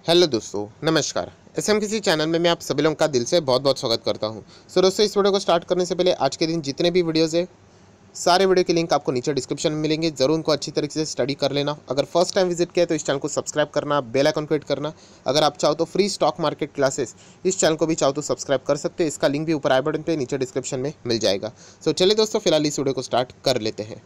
Hello दोस्तों, नमस्कार। SM किसी चैनल में मैं आप सभी लोगों का दिल से बहुत बहुत स्वागत करता हूं। दोस्तों, इस वीडियो को स्टार्ट करने से पहले आज के दिन जितने भी वीडियोज़ है सारे वीडियो के लिंक आपको नीचे डिस्क्रिप्शन में मिलेंगे। ज़रूर उनको अच्छी तरीके से स्टडी कर लेना। अगर फर्स्ट टाइम विजिट किया तो इस चैनल को सब्सक्राइब करना, बेल आइकन को हिट करना। अगर आप चाहो तो फ्री स्टॉक मार्केट क्लासेस इस चैनल को भी चाहो तो सब्सक्राइब कर सकते हैं। इसका लिंक भी ऊपर आई बटन पे नीचे डिस्क्रिप्शन में मिल जाएगा। चलिए दोस्तों, फिलहाल इस वीडियो को स्टार्ट कर लेते हैं।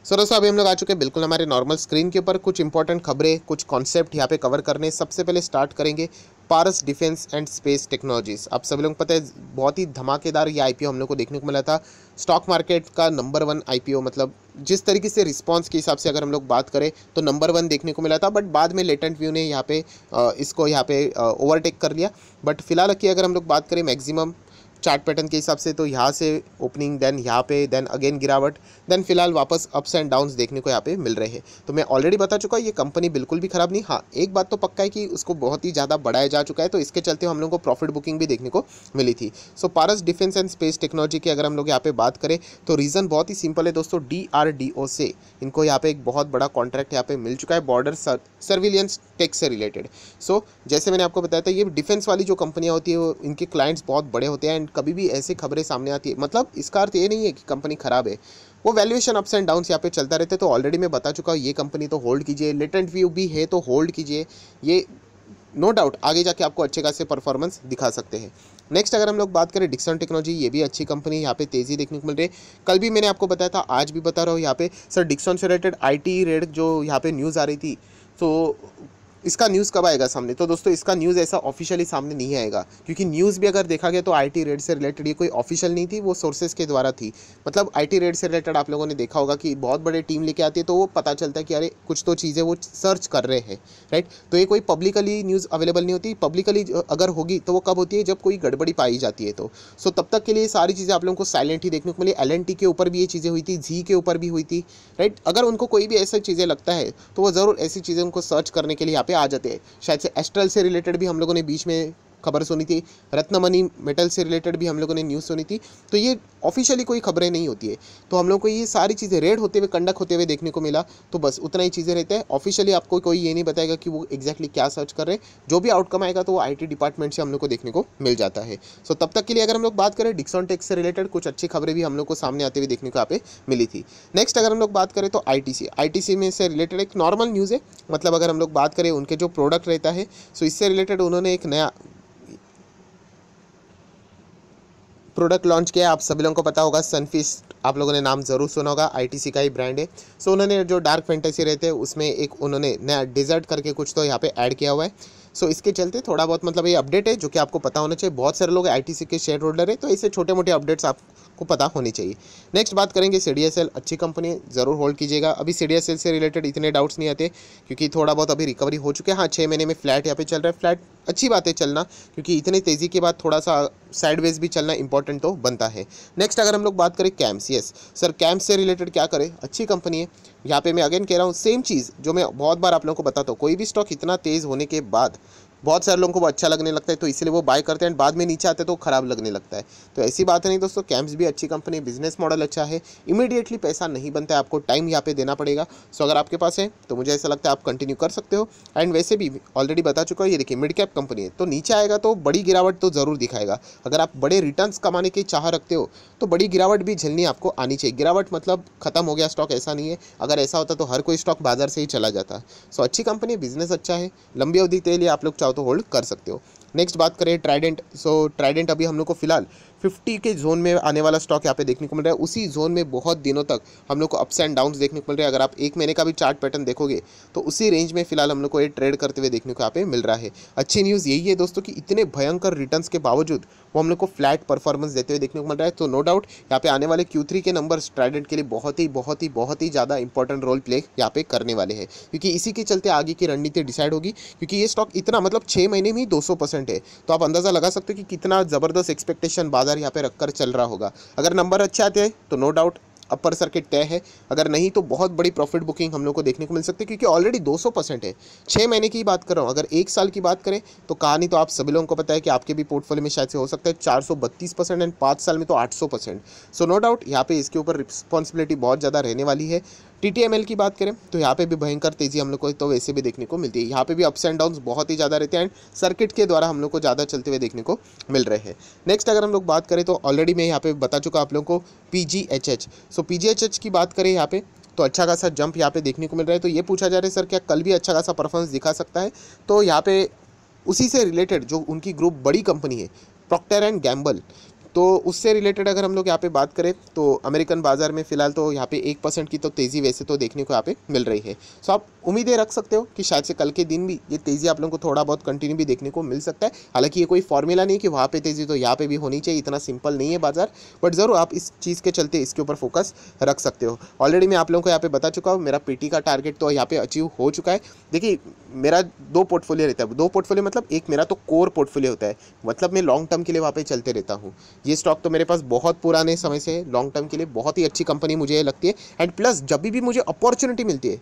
दोस्तों, अभी हम लोग आ चुके हैं बिल्कुल हमारे नॉर्मल स्क्रीन के ऊपर। कुछ इंपॉर्टेंट खबरें, कुछ कॉन्सेप्ट यहाँ पे कवर करने। सबसे पहले स्टार्ट करेंगे पारस डिफेंस एंड स्पेस टेक्नोलॉजीज। आप सभी लोग पता है बहुत ही धमाकेदार ये आईपीओ हम लोग को देखने को मिला था। स्टॉक मार्केट का नंबर 1 आईपीओ, मतलब जिस तरीके से रिस्पांस के हिसाब से अगर हम लोग बात करें तो नंबर 1 देखने को मिला था। बट बाद में लेटेंट व्यू ने यहाँ पे इसको यहाँ पे ओवरटेक कर लिया। बट फिलहाल की अगर हम लोग बात करें मैक्सिमम चार्ट पैटर्न के हिसाब से तो यहाँ से ओपनिंग, देन यहाँ पे, देन अगेन गिरावट, देन फिलहाल वापस अप्स एंड डाउन्स देखने को यहाँ पे मिल रहे हैं। तो मैं ऑलरेडी बता चुका हूँ ये कंपनी बिल्कुल भी खराब नहीं। हाँ, एक बात तो पक्का है कि उसको बहुत ही ज़्यादा बढ़ाया जा चुका है, तो इसके चलते हम लोग को प्रॉफिट बुकिंग भी देखने को मिली थी। पारस डिफेंस एंड स्पेस टेक्नोलॉजी की अगर हम लोग यहाँ पे बात करें तो रीज़न बहुत ही सिंपल है दोस्तों। DRDO से इनको यहाँ पे एक बहुत बड़ा कॉन्ट्रैक्ट यहाँ पे मिल चुका है, बॉर्डर सर्विलियंस टेक से रिलेटेड। जैसे मैंने आपको बताया था, ये डिफेंस वाली जो कंपनियाँ होती है वो इनके क्लाइंट्स बहुत बड़े होते हैं एंड कभी भी ऐसी खबरें सामने आती है, मतलब इसका अर्थ ये नहीं है कि कंपनी खराब है। वो वैल्यूएशन अप्स एंड डाउन्स यहाँ पे चलता रहते। तो ऑलरेडी मैं बता चुका हूँ ये कंपनी तो होल्ड कीजिए, लेटेंट व्यू भी है तो होल्ड कीजिए। ये नो डाउट आगे जाके आपको अच्छे खासे परफॉर्मेंस दिखा सकते हैं। नेक्स्ट अगर हम लोग बात करें डिक्सन टेक्नोलॉजी, ये भी अच्छी कंपनी, यहाँ पे तेज़ी देखने को मिल रही है। कल भी मैंने आपको बताया था, आज भी बता रहा हूँ यहाँ पे सर, डिक्सन से रिलेटेड IT रेड जो यहाँ पे न्यूज़ आ रही थी, तो इसका न्यूज़ कब आएगा सामने? तो दोस्तों, इसका न्यूज़ ऐसा ऑफिशियली सामने नहीं आएगा, क्योंकि न्यूज़ भी अगर देखा गया तो IT रेड से रिलेटेड ये कोई ऑफिशियल नहीं थी, वो सोर्सेज के द्वारा थी। मतलब IT रेड से रिलेटेड आप लोगों ने देखा होगा कि बहुत बड़े टीम लेके आती है तो वो पता चलता है कि अरे कुछ तो चीज़ें वो सर्च कर रहे हैं, राइट। तो ये कोई पब्लिकली न्यूज़ अवेलेबल नहीं होती। पब्लिकली अगर होगी तो वो कब होती है? जब कोई गड़बड़ी पाई जाती है। तो तब तक के लिए सारी चीज़ें आप लोगों को साइलेंट ही देखने को मिली। LNT के ऊपर भी ये चीज़ें हुई थी, जी के ऊपर भी हुई थी, राइट। अगर उनको कोई भी ऐसी चीज़ें लगता है तो वो ज़रूर ऐसी चीज़ें उनको सर्च करने के लिए यहाँ पे आ जाते हैं। शायद से एस्ट्रल से रिलेटेड भी हम लोगों ने बीच में खबर सुनी थी, रत्नमणि मेटल से रिलेटेड भी हम लोगों ने न्यूज़ सुनी थी। तो ये ऑफिशियली कोई खबरें नहीं होती है। तो हम लोग को ये सारी चीज़ें रेड होते हुए, कंडक्ट होते हुए देखने को मिला। तो बस उतना ही चीज़ें रहते हैं। ऑफिशियली आपको कोई ये नहीं बताएगा कि वो एग्जैक्टली क्या सर्च कर रहे हैं। जो भी आउटकम आएगा तो वो IT डिपार्टमेंट से हम लोग को देखने को मिल जाता है। तब तक के लिए अगर हम लोग बात करें डिक्सन टेक से रिलेटेड कुछ अच्छी खबरें भी हम लोग को सामने आते हुए देखने को यहाँ पे मिली थी। नेक्स्ट अगर हम लोग बात करें तो ITC में से रिलेटेड एक नॉर्मल न्यूज़ है। मतलब अगर हम लोग बात करें उनके जो प्रोडक्ट रहता है, इससे रिलेटेड उन्होंने एक नया प्रोडक्ट लॉन्च किया। आप सभी लोगों को पता होगा, सनफिस्ट, आप लोगों ने नाम ज़रूर सुना होगा, ITC का ही ब्रांड है। उन्होंने जो डार्क फैंटेसी रहते हैं उसमें एक उन्होंने नया डिजर्ट करके कुछ तो यहाँ पे ऐड किया हुआ है। इसके चलते थोड़ा बहुत, मतलब ये अपडेट है जो कि आपको पता होना चाहिए। बहुत सारे लोग ITC के शेयर होल्डर है, तो ऐसे छोटे मोटे अपडेट्स आपको पता होनी चाहिए। नेक्स्ट बात करेंगे CDSL, अच्छी कंपनी है, ज़रूर होल्ड कीजिएगा। अभी CDSL से रिलेटेड इतने डाउट्स नहीं आते, क्योंकि थोड़ा बहुत अभी रिकवरी हो चुके हैं। हाँ, 6 महीने में फ्लैट यहाँ पे चल रहा है। फ्लैट अच्छी बात है चलना, क्योंकि इतनी तेज़ी के बाद थोड़ा सा साइडवेज भी चलना इंपॉर्टेंट तो बनता है। नेक्स्ट अगर हम लोग बात करें कैम्स, यस सर, कैम्स से रिलेटेड क्या करें? अच्छी कंपनी है। यहाँ पे मैं अगेन कह रहा हूँ सेम चीज़ जो मैं बहुत बार आप लोगों को बताता हूँ। कोई भी स्टॉक इतना तेज़ होने के बाद बहुत सारे लोगों को वो अच्छा लगने लगता है, तो इसलिए वो बाय करते हैं। बाद में नीचे आते तो खराब लगने लगता है। तो ऐसी बात नहीं दोस्तों, कैम्स भी अच्छी कंपनी, बिजनेस मॉडल अच्छा है। इमीडिएटली पैसा नहीं बनता है, आपको टाइम यहाँ पे देना पड़ेगा। अगर आपके पास है तो मुझे ऐसा लगता है आप कंटिन्यू कर सकते हो। एंड वैसे भी ऑलरेडी बता चुका हूँ, ये देखिए मिड कैप कंपनी है, तो नीचे आएगा तो बड़ी गिरावट तो ज़रूर दिखाएगा। अगर आप बड़े रिटर्न्स कमाने की चाह रखते हो तो बड़ी गिरावट भी झेलनी आपको आनी चाहिए। गिरावट मतलब खत्म हो गया स्टॉक, ऐसा नहीं है। अगर ऐसा होता तो हर कोई स्टॉक बाजार से ही चला जाता। अच्छी कंपनी, बिजनेस अच्छा है, लंबी अवधि के लिए आप लोग चाहो तो होल्ड कर सकते हो। नेक्स्ट बात करें ट्राइडेंट। ट्राइडेंट अभी हम लोग को फिलहाल 50 के जोन में आने वाला स्टॉक यहाँ पे देखने को मिल रहा है। उसी जोन में बहुत दिनों तक हम लोग को अप्स एंड डाउन्स देखने को मिल रहे हैं। अगर आप 1 महीने का भी चार्ट पैटर्न देखोगे तो उसी रेंज में फिलहाल हम लोग को ये ट्रेड करते हुए देखने को यहाँ पे मिल रहा है। अच्छी न्यूज़ यही है दोस्तों कि इतने भयंकर रिटर्न्स के बावजूद वो हम लोग को फ्लैट परफॉर्मेंस देते हुए देखने को मिल रहा है। तो नो डाउट यहाँ पे आने वाले Q3 के नंबर्स ट्राइडेंट के लिए बहुत ही ज़्यादा इंपॉर्टेंट रोल प्ले यहाँ पे करने वाले हैं, क्योंकि इसी के चलते आगे की रणनीति डिसाइड होगी। क्योंकि ये स्टॉक इतना, मतलब 6 महीने में ही 200% है, तो आप अंदाज़ा लगा सकते हो कि कितना ज़बरदस्त एक्सपेक्टेशन बाजार यहाँ पे रखकर चल रहा होगा। अगर नंबर अच्छे आते हैं तो नो डाउट अपर सर्किट तय है। अगर नहीं तो बहुत बड़ी प्रॉफिट बुकिंग हम लोग को देखने को मिल सकती है, क्योंकि ऑलरेडी 200% है। 6 महीने की बात कर रहा हूँ। अगर 1 साल की बात करें तो कहानी तो आप सभी लोगों को पता है कि आपके भी पोर्टफोलियो में शायद से हो सकता है 432% एंड 5 साल में तो 800%। नो डाउट यहाँ पे इसके ऊपर रिस्पॉन्सिबिलिटी बहुत ज़्यादा रहने वाली है। TTML की बात करें तो यहाँ पे भी भयंकर तेज़ी हम लोग को तो वैसे भी देखने को मिलती है। यहाँ पे भी अप्स एंड डाउन्स बहुत ही ज़्यादा रहते हैं एंड सर्किट के द्वारा हम लोग को ज़्यादा चलते हुए देखने को मिल रहे हैं। नेक्स्ट अगर हम लोग बात करें तो ऑलरेडी मैं यहाँ पे बता चुका आप लोगों को PGHH। सो PGHH की बात करें यहाँ पे तो अच्छा खासा जंप यहाँ पे देखने को मिल रहा है। तो ये पूछा जा रहा है सर क्या कल भी अच्छा खासा परफॉर्मेंस दिखा सकता है? तो यहाँ पे उसी से रिलेटेड जो उनकी ग्रुप बड़ी कंपनी है प्रॉक्टर एंड गैम्बल, तो उससे रिलेटेड अगर हम लोग यहाँ पे बात करें तो अमेरिकन बाजार में फिलहाल तो यहाँ पे 1% की तो तेज़ी वैसे तो देखने को यहाँ पे मिल रही है। सो आप उम्मीदें रख सकते हो कि शायद से कल के दिन भी ये तेज़ी आप लोगों को थोड़ा बहुत कंटिन्यू भी देखने को मिल सकता है। हालांकि ये कोई फॉर्मूला नहीं कि वहाँ पे तेज़ी तो यहाँ पे भी होनी चाहिए, इतना सिंपल नहीं है बाजार, बट ज़रूर आप इस चीज़ के चलते इसके ऊपर फोकस रख सकते हो। ऑलरेडी मैं आप लोगों को यहाँ पे बता चुका हूँ, मेरा PT का टारगेट तो यहाँ पे अचीव हो चुका है। देखिए मेरा 2 पोर्टफोलियो रहता है, 2 पोर्टफोलियो मतलब एक मेरा तो कोर पोर्टफोलियो होता है, मतलब मैं लॉन्ग टर्म के लिए वहाँ पे चलते रहता हूँ। ये स्टॉक तो मेरे पास बहुत पुराने समय से लॉन्ग टर्म के लिए बहुत ही अच्छी कंपनी मुझे लगती है एंड प्लस जब भी मुझे अपॉर्चुनिटी मिलती है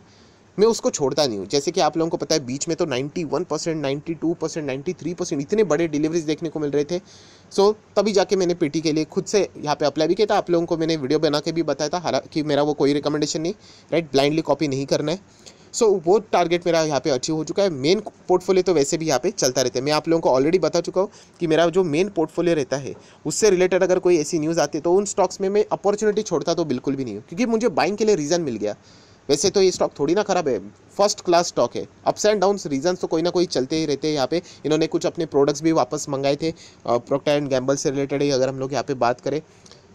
मैं उसको छोड़ता नहीं हूँ। जैसे कि आप लोगों को पता है बीच में तो 91%, 92%, 93% इतने बड़े डिलीवरीज देखने को मिल रहे थे। सो तभी जाके मैंने PT के लिए खुद से यहाँ पे अप्लाई भी किया था। आप लोगों को मैंने वीडियो बना के भी बताया था, हालांकि मेरा वो कोई रिकमेंडेशन नहीं, राइट, ब्लाइंडली कॉपी नहीं करना है। सो वो टारगेट मेरा यहाँ पे अचीव हो चुका है। मेन पोर्टफोलियो तो वैसे भी यहाँ पे चलता रहता है। मैं आप लोगों को ऑलरेडी बता चुका हूँ कि मेरा जो मेन पोर्टफोलियो रहता है उससे रिलेटेड अगर कोई ऐसी न्यूज़ आती है तो उन स्टॉक्स में मैं अपॉर्चुनिटी छोड़ता तो बिल्कुल भी नहीं हूँ, क्योंकि मुझे बाइंग के लिए रीज़न मिल गया। वैसे तो ये स्टॉक थोड़ी ना खराब है, फर्स्ट क्लास स्टॉक है। अप्स एंड डाउन्स रीजंस तो कोई ना कोई चलते ही रहते हैं। यहाँ पे इन्होंने कुछ अपने प्रोडक्ट्स भी वापस मंगाए थे प्रॉक्टर एंड गैम्बल से रिलेटेड ही अगर हम लोग यहाँ पे बात करें,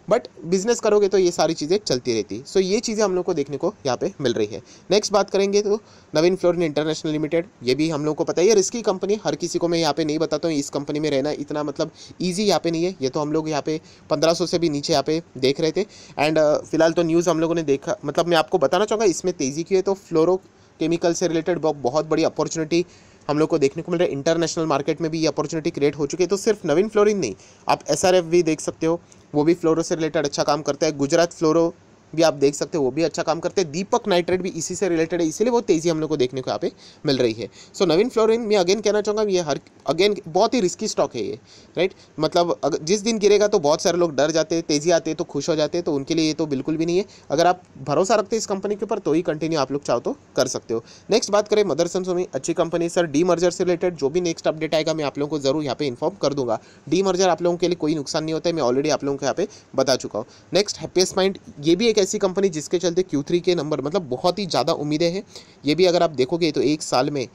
बट बिजनेस करोगे तो ये सारी चीज़ें चलती रहती। सो ये चीज़ें हम लोग को देखने को यहाँ पे मिल रही है। नेक्स्ट बात करेंगे तो नवीन फ्लोरिन इंटरनेशनल लिमिटेड, ये भी हम लोग को पता है ये रिस्की कंपनी, हर किसी को मैं यहाँ पे नहीं बताता हूँ इस कंपनी में रहना इतना मतलब ईजी यहाँ पे नहीं है। ये तो हम लोग यहाँ पे 1500 से भी नीचे यहाँ पे देख रहे थे एंड फिलहाल तो न्यूज़ हम लोगों ने देखा, मतलब मैं आपको बताना चाहूँगा इसमें तेज़ी की है तो फ्लोरो केमिकल से रिलेटेड बहुत बड़ी अपॉर्चुनिटी हम लोग को देखने को मिल रहा है। इंटरनेशनल मार्केट में भी ये अपॉर्चुनिटी क्रिएट हो चुकी है। तो सिर्फ नवीन फ्लोरिन नहीं, आप SRF भी देख सकते हो, वो भी फ्लोरो से रिलेटेड अच्छा काम करता है। गुजरात फ्लोरो भी आप देख सकते हो, वो भी अच्छा काम करते हैं। दीपक नाइट्रेट भी इसी से रिलेटेड है, इसीलिए वो तेज़ी हम लोग को देखने को यहाँ पे मिल रही है। सो नवीन फ्लोरिन मैं अगेन कहना चाहूँगा ये अगेन बहुत ही रिस्की स्टॉक है ये, राइट, मतलब जिस दिन गिरेगा तो बहुत सारे लोग डर जाते हैं, तेज़ी आते हैं तो खुश हो जाते हैं, तो उनके लिए ये तो बिल्कुल भी नहीं है। अगर आप भरोसा रखते हैं इस कंपनी के ऊपर तो ही कंटिन्यू आप लोग चाहो तो कर सकते हो। नेक्स्ट बात करें मदरसन सुमी, अच्छी कंपनी सर। डीमर्जर से रिलेटेड जो भी नेक्स्ट अपडेट आएगा मैं आप लोगों को जरूर यहाँ पे इन्फॉर्म कर दूंगा। डीमर्जर आप लोगों के लिए कोई नुकसान नहीं होता है, मैं ऑलरेडी आप लोगों को यहाँ पे बता चुका हूँ। नेक्स्ट हैप्पीएस्ट माइंड, ये भी एक ऐसी कंपनी जिसके चलते Q3 के नंबर मतलब बहुत ही ज़्यादा उम्मीदें हैं। ये भी अगर आप देखोगे तो एक साल में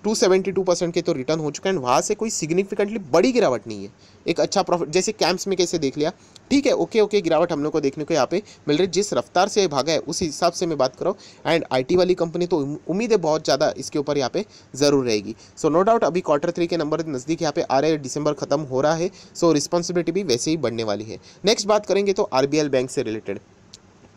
272% के तो रिटर्न हो चुका है एंड वहाँ से कोई सिग्निफिकेंटली बड़ी गिरावट नहीं है। एक अच्छा प्रॉफिट जैसे कैंप्स में कैसे देख लिया, ठीक है, ओके गिरावट हम लोग को देखने को यहाँ पे मिल रही है। जिस रफ्तार से भागा है उस हिसाब से मैं बात कर रहा हूँ एंड IT वाली कंपनी तो उम्मीदें बहुत ज़्यादा इसके ऊपर यहाँ पे ज़रूर रहेगी। सो नो डाउट अभी Q3 के नंबर नज़दीक यहाँ पे आ रहे हैं, दिसंबर खत्म हो रहा है, सो रिस्पॉन्सिबिलिटी भी वैसे ही बढ़ने वाली है। नेक्स्ट बात करेंगे तो RBL बैंक से रिलेटेड,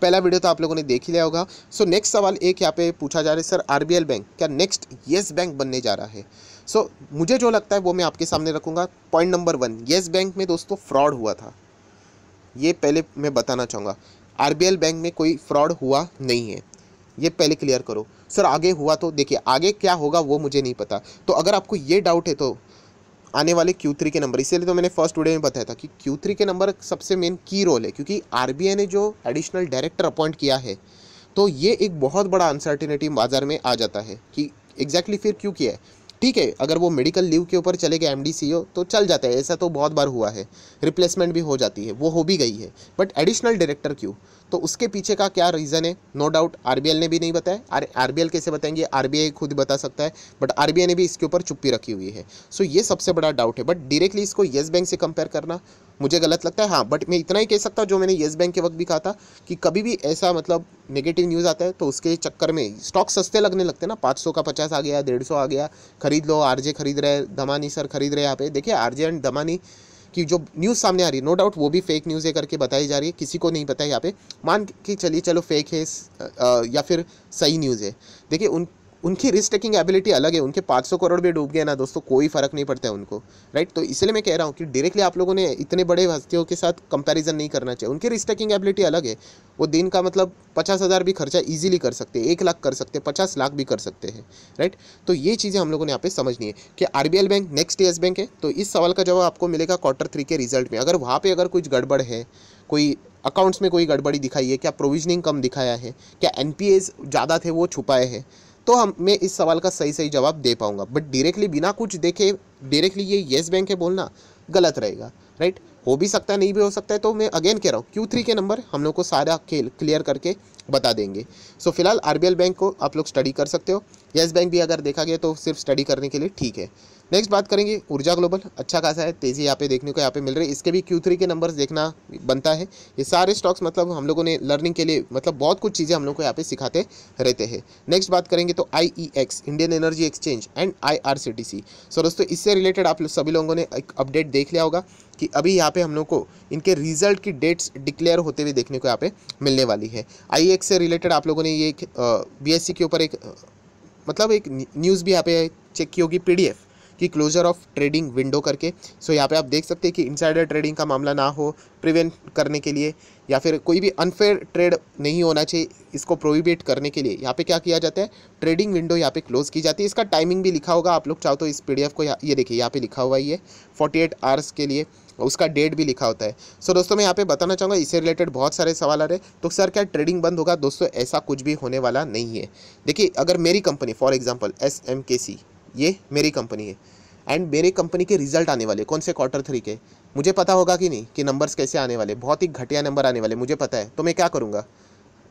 पहला वीडियो तो आप लोगों ने देख ही लिया होगा। सो नेक्स्ट सवाल एक यहाँ पे पूछा जा रहा है सर RBL बैंक क्या नेक्स्ट येस बैंक बनने जा रहा है? सो मुझे जो लगता है वो मैं आपके सामने रखूँगा। पॉइंट नंबर 1, येस बैंक में दोस्तों फ्रॉड हुआ था, ये पहले मैं बताना चाहूँगा। RBL बैंक में कोई फ्रॉड हुआ नहीं है, ये पहले क्लियर करो। सर आगे हुआ तो देखिए आगे क्या होगा वो मुझे नहीं पता, तो अगर आपको ये डाउट है तो आने वाले Q3 के नंबर, इसीलिए तो मैंने फर्स्ट वीडियो में बताया था कि Q3 के नंबर सबसे मेन की रोल है, क्योंकि RBI ने जो एडिशनल डायरेक्टर अपॉइंट किया है तो ये एक बहुत बड़ा अनसर्टिनिटी बाजार में आ जाता है कि एग्जैक्टली फिर क्यों किया है। ठीक है, अगर वो मेडिकल लीव के ऊपर चले गए MD CEO तो चल जाता है, ऐसा तो बहुत बार हुआ है, रिप्लेसमेंट भी हो जाती है, वो हो भी गई है, बट एडिशनल डायरेक्टर क्यों? तो उसके पीछे का क्या रीज़न है नो डाउट RBL ने भी नहीं बताया। RBL कैसे बताएंगे, RBI खुद बता सकता है, बट RBI ने भी इसके ऊपर चुप्पी रखी हुई है। सो ये सबसे बड़ा डाउट है, बट डायरेक्टली इसको येस बैंक से कंपेयर करना मुझे गलत लगता है। हाँ, बट मैं इतना ही कह सकता हूँ जो मैंने येस बैंक के वक्त भी कहा था कि कभी भी ऐसा मतलब नेगेटिव न्यूज़ आता है तो उसके चक्कर में स्टॉक सस्ते लगने लगते हैं ना, 500 का 50 आ गया, 150 आ गया, खरीद लो। RJ खरीद रहे, धमानी सर खरीद रहे, यहाँ पे देखिए RJ एंड धमानी की जो न्यूज़ सामने आ रही है नो डाउट वो भी फेक न्यूज़ है करके बताई जा रही है, किसी को नहीं पता है यहाँ पे, मान के चलिए चलो फेक है या फिर सही न्यूज़ है। देखिए उनकी रिस्क टेकिंग एबिलिटी अलग है। उनके 500 करोड़ भी डूब गए ना दोस्तों, कोई फ़र्क नहीं पड़ता है उनको, राइट। तो इसलिए मैं कह रहा हूँ कि डायरेक्टली आप लोगों ने इतने बड़े हस्तियों के साथ कंपैरिजन नहीं करना चाहिए। उनकी रिस्क टेकिंग एबिलिटी अलग है। वो दिन का मतलब 50,000 भी खर्चा ईजिली कर सकते हैं, 1 लाख कर सकते हैं, 50 लाख भी कर सकते हैं, राइट। तो ये चीज़ें हम लोगों ने यहाँ पे समझनी है कि RBL bank next yes bank है। तो इस सवाल का जवाब आपको मिलेगा Q3 के रिजल्ट में। अगर वहाँ पे अगर कुछ गड़बड़ है, कोई अकाउंट्स में कोई गड़बड़ी दिखाई है, क्या प्रोविजनिंग कम दिखाया है, क्या एनपीएस ज़्यादा थे वो छुपाए हैं, तो मैं इस सवाल का सही सही जवाब दे पाऊंगा। बट डायरेक्टली बिना कुछ देखे डायरेक्टली ये येस बैंक है बोलना गलत रहेगा, राइट। हो भी सकता है, नहीं भी हो सकता है। तो मैं अगेन कह रहा हूँ Q3 के नंबर हम लोग को सारा खेल क्लियर करके बता देंगे। सो फिलहाल आरबीएल बैंक को आप लोग स्टडी कर सकते हो। येस बैंक भी अगर देखा गया तो सिर्फ स्टडी करने के लिए ठीक है। नेक्स्ट बात करेंगे ऊर्जा ग्लोबल। अच्छा खासा है, तेज़ी यहाँ पे देखने को यहाँ पे मिल रही है। इसके भी Q3 के नंबर्स देखना बनता है। ये सारे स्टॉक्स मतलब हम लोगों ने लर्निंग के लिए मतलब बहुत कुछ चीज़ें हम लोग को यहाँ पे सिखाते रहते हैं। नेक्स्ट बात करेंगे तो IEX Indian energy exchange and IRCTC। सो दोस्तों इससे रिलेटेड आप सभी लोगों ने एक अपडेट देख लिया होगा कि अभी यहाँ पे हम लोग को इनके रिजल्ट की डेट्स डिक्लेयर होते हुए देखने को यहाँ पे मिलने वाली है। IEX से रिलेटेड आप लोगों ने ये एक BSE के ऊपर एक मतलब एक न्यूज़ भी यहाँ पे चेक की होगी, PDF कि क्लोजर ऑफ ट्रेडिंग विंडो करके। सो यहाँ पे आप देख सकते हैं कि इनसाइडर ट्रेडिंग का मामला ना हो, प्रिवेंट करने के लिए या फिर कोई भी अनफेयर ट्रेड नहीं होना चाहिए, इसको प्रोहिबिट करने के लिए यहाँ पे क्या किया जाता है, ट्रेडिंग विंडो यहाँ पे क्लोज की जाती है। इसका टाइमिंग भी लिखा होगा, आप लोग चाहो तो इस PDF को ये देखिए यहाँ पे लिखा हुआ ही है 48 आवर्स के लिए, उसका डेट भी लिखा होता है। सो दोस्तों मैं यहाँ पे बताना चाहूँगा, इससे रिलेटेड बहुत सारे सवाल आ रहे हैं। तो सर क्या ट्रेडिंग बंद होगा? दोस्तों ऐसा कुछ भी होने वाला नहीं है। देखिए अगर मेरी कंपनी फॉर एग्जांपल SMKC ये मेरी कंपनी है एंड मेरे कंपनी के रिजल्ट आने वाले कौन से Q3 के, मुझे पता होगा कि नहीं कि नंबर्स कैसे आने वाले, बहुत ही घटिया नंबर आने वाले, मुझे पता है। तो मैं क्या करूँगा?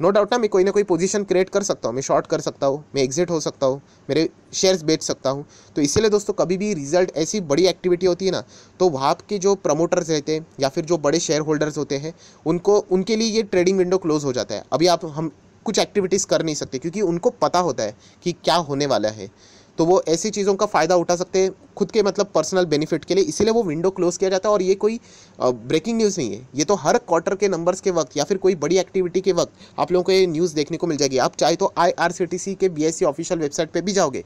नो डाउट ना मैं कोई पोजीशन क्रिएट कर सकता हूँ, मैं शॉर्ट कर सकता हूँ, मैं एग्जिट हो सकता हूँ, मेरे शेयर्स बेच सकता हूँ। तो इसीलिए दोस्तों कभी भी रिजल्ट ऐसी बड़ी एक्टिविटी होती है ना, तो वहाँ के जो प्रमोटर्स रहते हैं या फिर जो बड़े शेयर होल्डर्स होते हैं उनके लिए ये ट्रेडिंग विंडो क्लोज हो जाता है। अभी हम कुछ एक्टिविटीज़ कर नहीं सकते क्योंकि उनको पता होता है कि क्या होने वाला है। तो वो ऐसी चीज़ों का फ़ायदा उठा सकते हैं खुद के मतलब पर्सनल बेनिफिट के लिए, इसीलिए वो विंडो क्लोज किया जाता है। और ये कोई ब्रेकिंग न्यूज़ नहीं है, ये तो हर क्वार्टर के नंबर्स के वक्त या फिर कोई बड़ी एक्टिविटी के वक्त आप लोगों को ये न्यूज़ देखने को मिल जाएगी। आप चाहे तो IRCTC के BSE ऑफिशियल वेबसाइट पे भी जाओगे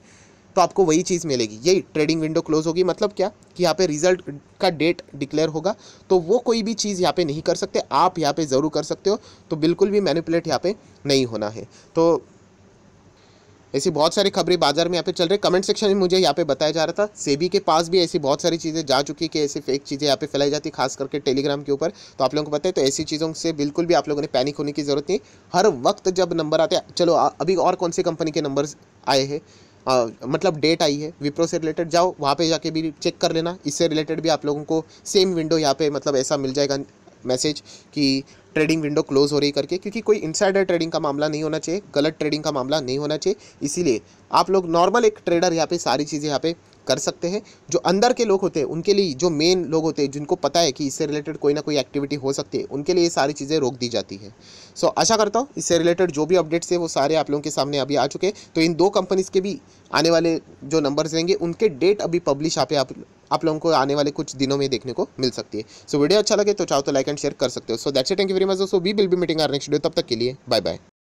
तो आपको वही चीज़ मिलेगी, यही ट्रेडिंग विंडो क्लोज होगी। मतलब क्या कि यहाँ पे रिजल्ट का डेट डिक्लेयर होगा, तो वो कोई भी चीज़ यहाँ पे नहीं कर सकते, आप यहाँ पे ज़रूर कर सकते हो। तो बिल्कुल भी मैनिपुलेट यहाँ पे नहीं होना है। तो ऐसी बहुत सारी खबरें बाजार में यहाँ पे चल रही है। कमेंट सेक्शन में मुझे यहाँ पे बताया जा रहा था सेबी के पास भी ऐसी बहुत सारी चीज़ें जा चुकी कि ऐसी फेक चीज़ें यहाँ पे फैलाई जाती, खास करके टेलीग्राम के ऊपर। तो आप लोगों को पता है, तो ऐसी चीज़ों से बिल्कुल भी आप लोगों ने पैनिक होने की ज़रूरत नहीं। हर वक्त जब नंबर आते हैं, चलो अभी और कौन सी कंपनी के नंबर्स आए हैं, मतलब डेट आई है विप्रो से रिलेटेड, जाओ वहाँ पे जाके भी चेक कर लेना। इससे रिलेटेड भी आप लोगों को सेम विंडो यहाँ पे मतलब ऐसा मिल जाएगा मैसेज कि ट्रेडिंग विंडो क्लोज हो रही करके, क्योंकि कोई इनसाइडर ट्रेडिंग का मामला नहीं होना चाहिए, गलत ट्रेडिंग का मामला नहीं होना चाहिए। इसीलिए आप लोग नॉर्मल एक ट्रेडर यहाँ पे सारी चीज़ें यहाँ पे कर सकते हैं। जो अंदर के लोग होते हैं उनके लिए, जो मेन लोग होते हैं जिनको पता है कि इससे रिलेटेड कोई ना कोई एक्टिविटी हो सकती है, उनके लिए ये सारी चीज़ें रोक दी जाती है। सो आशा करता हूँ इससे रिलेटेड जो भी अपडेट्स है वो सारे आप लोगों के सामने अभी आ चुके हैं। तो इन 2 कंपनीज़ के भी आने वाले जो नंबर्स रहेंगे उनके डेट अभी पब्लिश यहाँ पे आप लोगों को आने वाले कुछ दिनों में देखने को मिल सकती है। सो वीडियो अच्छा लगे तो चाहो तो लाइक एंड शेयर कर सकते हो। So that's it, thank you very much. So we will be meeting our next video, तब तक के लिए बाय बाय।